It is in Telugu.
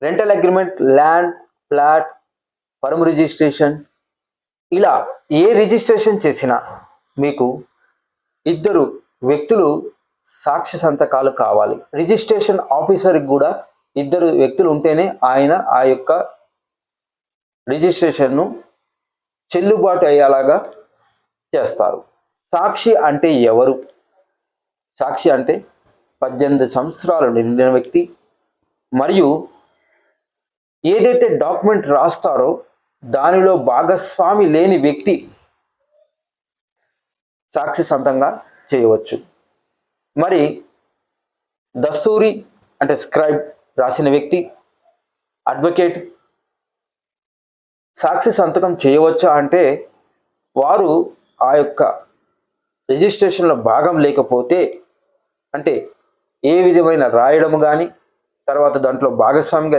Rental agreement, land, plot, firm registration, ఇలా ఏ రిజిస్ట్రేషన్ చేసినా మీకు ఇద్దరు వ్యక్తులు సాక్షి సంతకాలు కావాలి. రిజిస్ట్రేషన్ ఆఫీసర్కి కూడా ఇద్దరు వ్యక్తులు ఉంటేనే ఆయన ఆ యొక్క రిజిస్ట్రేషన్ను చెల్లుబాటు అయ్యేలాగా చేస్తారు. సాక్షి అంటే ఎవరు? సాక్షి అంటే 18 సంవత్సరాలు నిండిన వ్యక్తి మరియు ఏదైతే డాక్యుమెంట్ రాస్తారో దానిలో భాగస్వామి లేని వ్యక్తి సాక్షి సంతంగా చేయవచ్చు. మరి దస్తూరి అంటే స్క్రైబ్ రాసిన వ్యక్తి, అడ్వకేట్ సాక్షి సంతకం చేయవచ్చా అంటే వారు ఆ యొక్క రిజిస్ట్రేషన్లో భాగం లేకపోతే, అంటే ఏ విధమైన రాయడం కానీ తర్వాత దాంట్లో భాగస్వామిగా